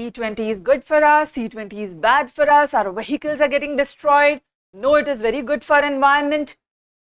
E20 is good for us, E20 is bad for us, our vehicles are getting destroyed. No, it is very good for environment.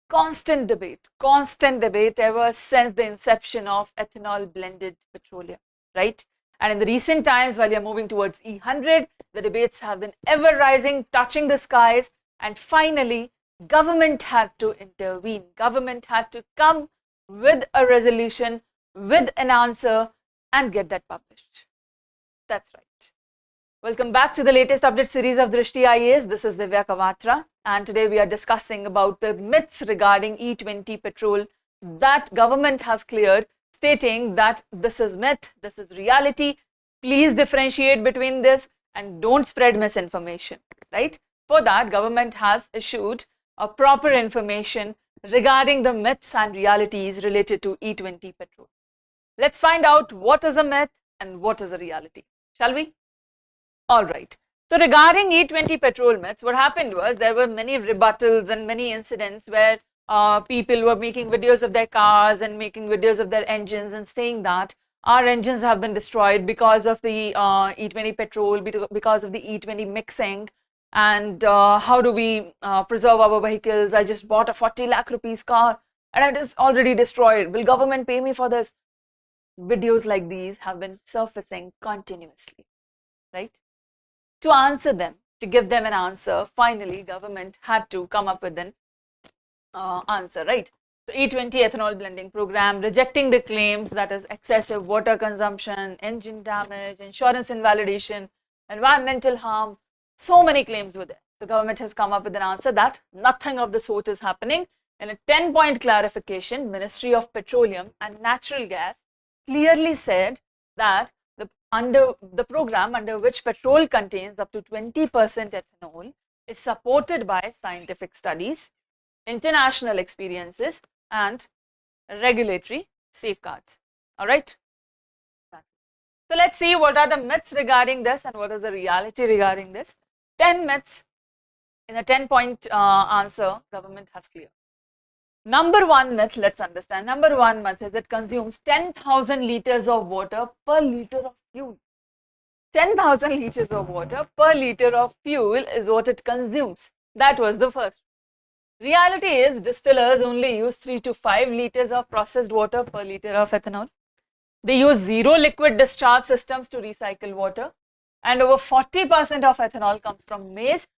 Constant debate ever since the inception of ethanol blended petroleum, right? And in the recent times, while you're moving towards E100, the debates have been ever rising, touching the skies, and finally, government had to intervene. Government had to come with a resolution, with an answer, and get that published. That's right. Welcome back to the latest update series of Drishti IAS. This is Divya Kawatra, and today we are discussing about the myths regarding E20 Petrol that government has cleared, stating that this is myth, this is reality. Please differentiate between this and don't spread misinformation, right? For that, government has issued a proper information regarding the myths and realities related to E20 Petrol. Let's find out what is a myth and what is a reality, shall we? All right. So regarding E20 petrol myths, what happened was there were many rebuttals and many incidents where people were making videos of their cars and making videos of their engines and saying that our engines have been destroyed because of the E20 petrol, because of the E20 mixing, and how do we preserve our vehicles? I just bought a 40 lakh rupees car and it is already destroyed. Will government pay me for this? Videos like these have been surfacing continuously, right? To answer them, to give them an answer, finally government had to come up with an answer, right? So E20 Ethanol Blending Programme, rejecting the claims that is excessive water consumption, engine damage, insurance invalidation, environmental harm, so many claims were there. The government has come up with an answer that nothing of the sort is happening. In a 10-point clarification, Ministry of Petroleum and Natural Gas clearly said that under the program under which petrol contains up to 20% ethanol is supported by scientific studies, international experiences, and regulatory safeguards. All right. So let's see what are the myths regarding this and what is the reality regarding this. 10 myths in a 10-point answer government has cleared. Number one myth, let's understand. Number one myth is it consumes 10,000 liters of water per liter of fuel. 10,000 liters of water per liter of fuel is what it consumes. That was the first. Reality is distillers only use 3 to 5 liters of processed water per liter of ethanol. They use zero liquid discharge systems to recycle water, and over 40% of ethanol comes from maize,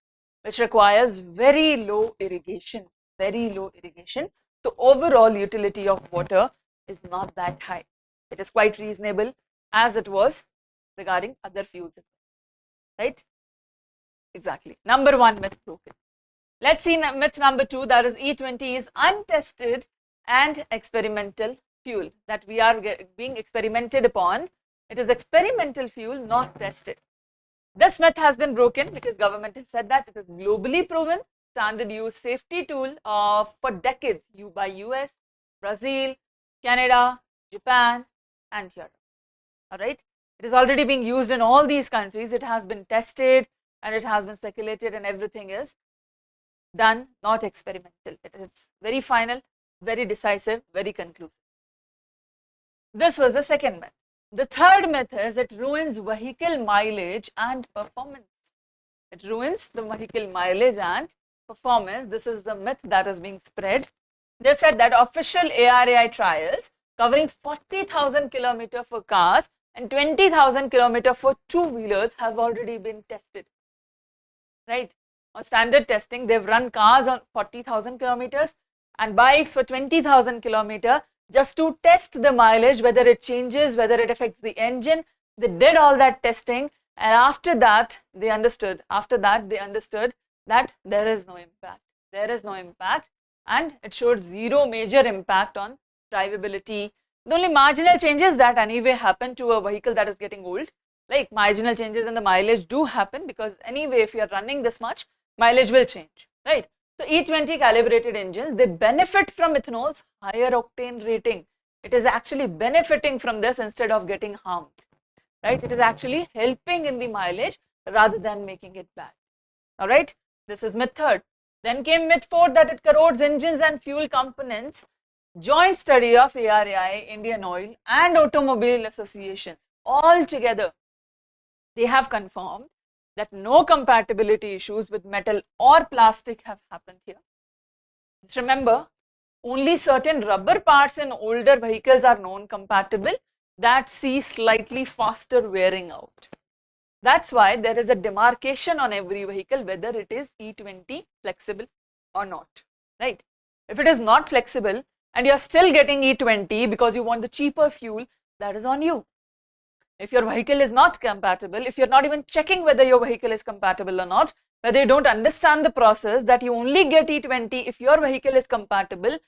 which requires very low irrigation. So overall utility of water is not that high. It is quite reasonable as it was regarding other fuels as well, right? Exactly. Number one myth broken. Let's see myth number two, that is E20 is untested and experimental fuel, that we are being experimented upon. It is experimental fuel, not tested. This myth has been broken because government has said that it is globally proven standard use safety tool for decades by US, Brazil, Canada, Japan, and Europe. All right. It is already being used in all these countries. It has been tested and it has been speculated, and everything is done, not experimental. It is very final, very decisive, very conclusive. This was the second myth. The third myth is it ruins vehicle mileage and performance. It ruins the vehicle mileage and performance. This is the myth that is being spread. They said that official ARAI trials covering 40,000 kilometers for cars and 20,000 kilometers for two-wheelers have already been tested, right? On standard testing, they've run cars on 40,000 kilometers and bikes for 20,000 kilometers just to test the mileage, whether it changes, whether it affects the engine. They did all that testing, and after that they understood that there is no impact, and it showed zero major impact on drivability. The only marginal changes that anyway happen to a vehicle that is getting old, like marginal changes in the mileage do happen, because anyway if you are running this much, mileage will change, right? So E20 calibrated engines, they benefit from ethanol's higher octane rating. It is actually benefiting from this instead of getting harmed, right? It is actually helping in the mileage rather than making it bad. All right, this is myth third. Then came myth fourth, that it corrodes engines and fuel components. Joint study of ARAI, Indian Oil and Automobile Associations all together They have confirmed that no compatibility issues with metal or plastic have happened here. Just remember, only certain rubber parts in older vehicles are non-compatible that see slightly faster wearing out. That's why there is a demarcation on every vehicle whether it is E20 flexible or not, right? If it is not flexible and you are still getting E20 because you want the cheaper fuel, that is on you. If your vehicle is not compatible, if you're not even checking whether your vehicle is compatible or not, whether you don't understand the process that you only get E20 if your vehicle is compatible,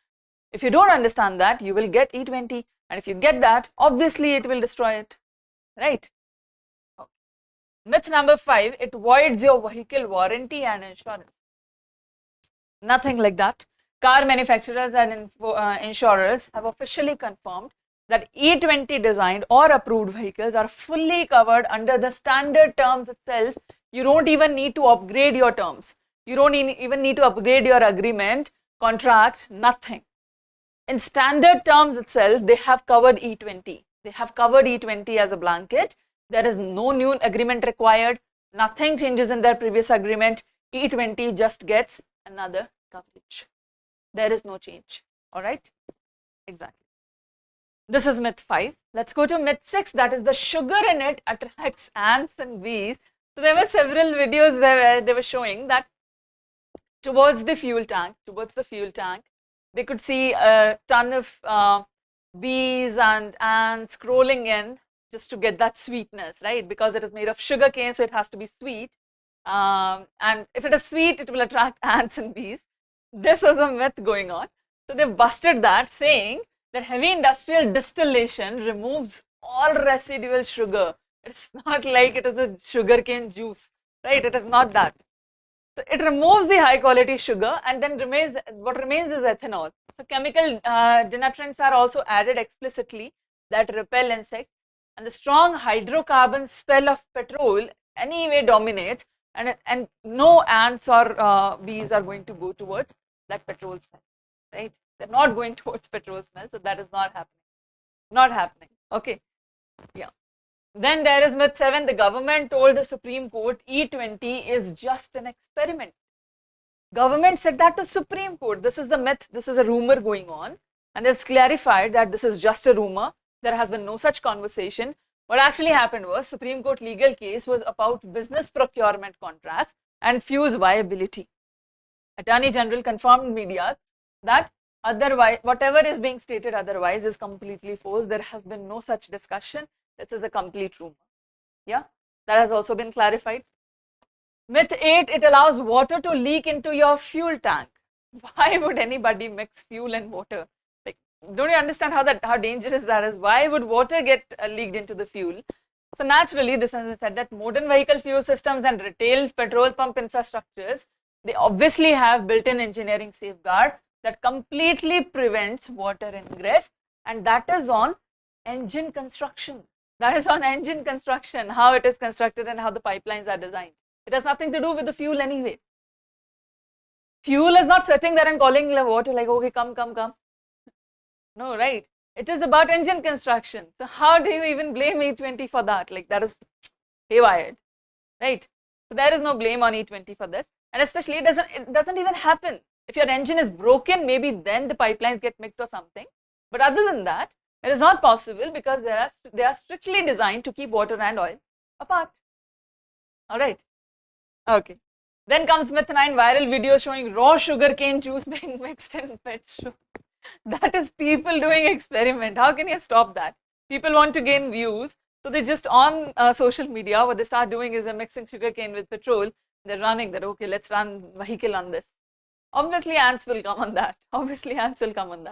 if you don't understand that, you will get E20, and if you get that, obviously it will destroy it, right? Okay. Myth number 5, it voids your vehicle warranty and insurance. Nothing like that. Car manufacturers and insurers have officially confirmed that E20 designed or approved vehicles are fully covered under the standard terms itself. You don't even need to upgrade your terms. You don't even need to upgrade your agreement, contract, nothing. In standard terms itself, they have covered E20. They have covered E20 as a blanket. There is no new agreement required. Nothing changes in their previous agreement. E20 just gets another coverage. There is no change. All right? Exactly. This is myth 5. Let's go to myth 6. That is the sugar in it attracts ants and bees. So there were several videos there they were showing that towards the fuel tank, they could see a ton of bees and ants crawling in just to get that sweetness, right? Because it is made of sugar cane, so it has to be sweet. And if it is sweet, it will attract ants and bees. This was a myth going on. So they busted that, saying that heavy industrial distillation removes all residual sugar. It's not like it is a sugarcane juice, right? It is not that. So it removes the high quality sugar, and then what remains is ethanol. So chemical denaturants are also added explicitly that repel insects, and the strong hydrocarbon smell of petrol anyway dominates, and no ants or bees are going to go towards that petrol smell, right? They're not going towards petrol smell, so that is not happening. Not happening. Okay. Yeah. Then there is myth 7. The government told the Supreme Court E20 is just an experiment. Government said that to Supreme Court. This is the myth. This is a rumor going on, and they've clarified that this is just a rumor. There has been no such conversation. What actually happened was Supreme Court legal case was about business procurement contracts and fuels viability. Attorney General confirmed media that otherwise, whatever is being stated otherwise is completely false. There has been no such discussion. This is a complete rumor. Yeah, that has also been clarified. Myth 8, it allows water to leak into your fuel tank. Why would anybody mix fuel and water? Like, don't you understand how dangerous that is? Why would water get leaked into the fuel? So naturally, this has been said that modern vehicle fuel systems and retail petrol pump infrastructures, they obviously have built-in engineering safeguard that completely prevents water ingress, and that is on engine construction. That is on engine construction, how it is constructed and how the pipelines are designed. It has nothing to do with the fuel anyway. Fuel is not sitting there and calling the water like, okay, come. No, right? It is about engine construction. So how do you even blame E20 for that? Like, that is haywired, right? So there is no blame on E20 for this. And especially it doesn't even happen. If your engine is broken, maybe then the pipelines get mixed or something. But other than that, it is not possible because they are strictly designed to keep water and oil apart. All right. Okay. Then comes myth 9, viral videos showing raw sugarcane juice being mixed in petrol. That is people doing experiment. How can you stop that? People want to gain views. So they just on social media, what they start doing is they're mixing sugarcane with petrol. They're running that, okay, let's run vehicle on this. Obviously, ants will come on that.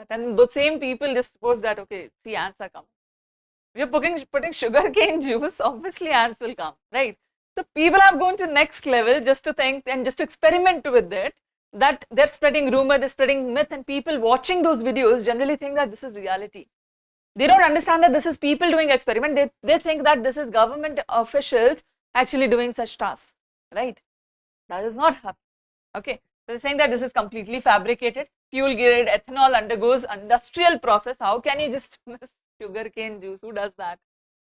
And those same people just suppose that, okay, see, ants are coming. We are putting sugarcane juice, obviously ants will come, right? So people have gone to next level just to think and just to experiment with it, that they're spreading rumor, they're spreading myth, and people watching those videos generally think that this is reality. They don't understand that this is people doing experiment. They think that this is government officials actually doing such tasks, right? That is not happening. Okay. So they're saying that this is completely fabricated. Fuel grade ethanol undergoes industrial process. How can you just mix sugarcane juice? Who does that?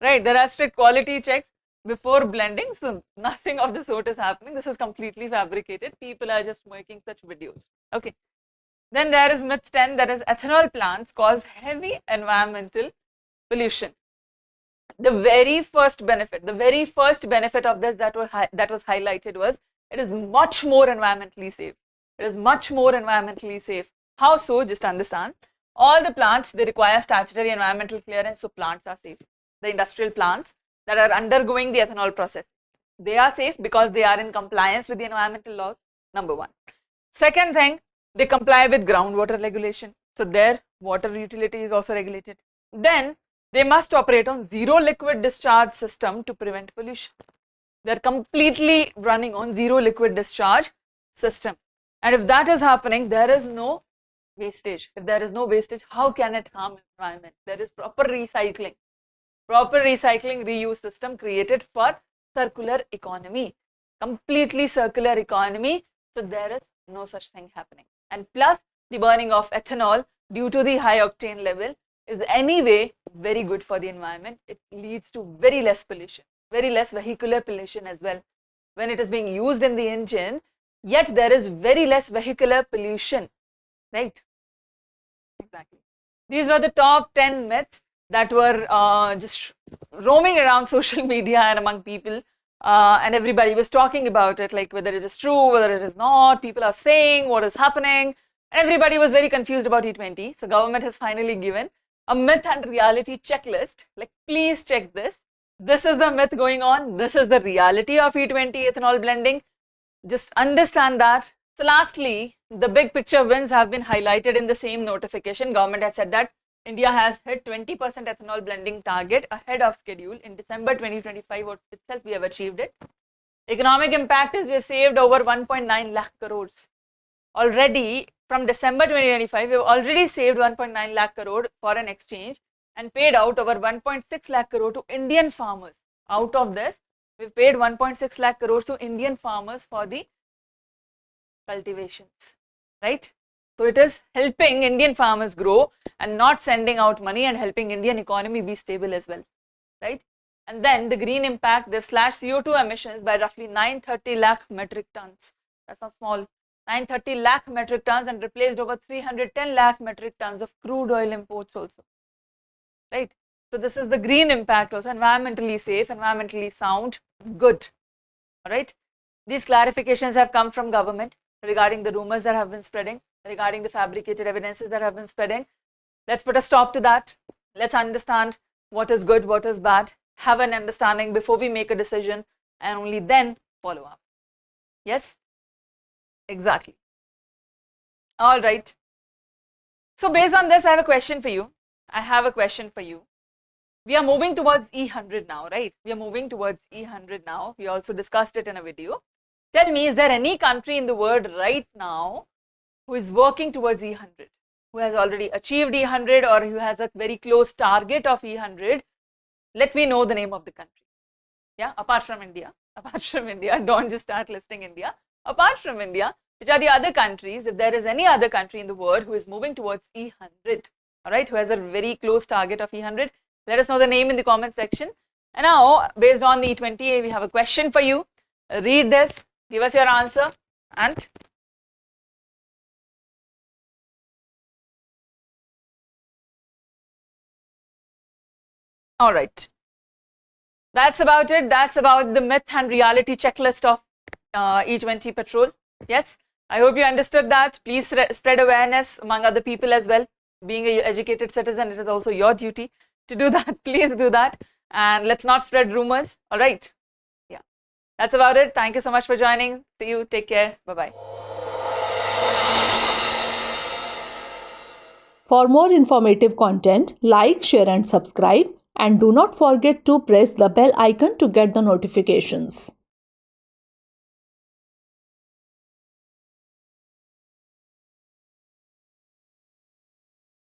Right? There are strict quality checks. before blending. So nothing of the sort is happening. This is completely fabricated. People are just making such videos. Okay. Then there is myth 10, that is ethanol plants cause heavy environmental pollution. The very first benefit of this that was highlighted was it is much more environmentally safe. It is much more environmentally safe. How so? Just understand. All the plants, they require statutory environmental clearance, so plants are safe. The industrial plants that are undergoing the ethanol process, they are safe because they are in compliance with the environmental laws, number one. Second thing, they comply with groundwater regulation. So their water utility is also regulated. Then they must operate on zero liquid discharge system to prevent pollution. They are completely running on zero liquid discharge system. And if that is happening, there is no wastage. If there is no wastage, how can it harm environment? There is proper recycling, reuse system created for circular economy, completely circular economy. So there is no such thing happening. And plus the burning of ethanol due to the high octane level is anyway very good for the environment. It leads to very less pollution, very less vehicular pollution as well. When it is being used in the engine, yet there is very less vehicular pollution, right? Exactly. These were the top 10 myths that were just roaming around social media and among people, and everybody was talking about it, like whether it is true, whether it is not. People are saying what is happening, and everybody was very confused about E20. So government has finally given a myth and reality checklist, like please check this. This is the myth going on, this is the reality of E20 ethanol blending. Just understand that. So lastly, the big picture wins have been highlighted in the same notification. Government has said that India has hit 20% ethanol blending target ahead of schedule. In December 2025 itself, we have achieved it. Economic impact is we have saved over 1.9 lakh crores. Already from December 2025, we have already saved 1.9 lakh crore foreign exchange and paid out over 1.6 lakh crore to Indian farmers. Out of this, we've paid 1.6 lakh crores to Indian farmers for the cultivations, right? So it is helping Indian farmers grow and not sending out money, and helping Indian economy be stable as well, right? And then the green impact, they've slashed CO2 emissions by roughly 930 lakh metric tons. That's not small. 930 lakh metric tons, and replaced over 310 lakh metric tons of crude oil imports also, right? So this is the green impact also, environmentally safe, environmentally sound, good, all right? These clarifications have come from government regarding the rumors that have been spreading, regarding the fabricated evidences that have been spreading. Let's put a stop to that. Let's understand what is good, what is bad, have an understanding before we make a decision, and only then follow up. Yes? Exactly. All right. So based on this, I have a question for you. We are moving towards E100 now, right? We are moving towards E100 now. We also discussed it in a video. Tell me, is there any country in the world right now who is working towards E100, who has already achieved E100, or who has a very close target of E100? Let me know the name of the country. Yeah, apart from India, don't just start listing India. Apart from India, which are the other countries? If there is any other country in the world who is moving towards E100, all right, who has a very close target of E100, let us know the name in the comment section. And now, based on the E20, we have a question for you. Read this, give us your answer, and all right. That's about it. That's about the myth and reality checklist of E20 Petrol. Yes, I hope you understood that. Please spread awareness among other people as well. Being an educated citizen, it is also your duty to do that. Please do that. And let's not spread rumors. All right. Yeah, that's about it. Thank you so much for joining. See you. Take care. Bye-bye. For more informative content, like, share and subscribe. And do not forget to press the bell icon to get the notifications.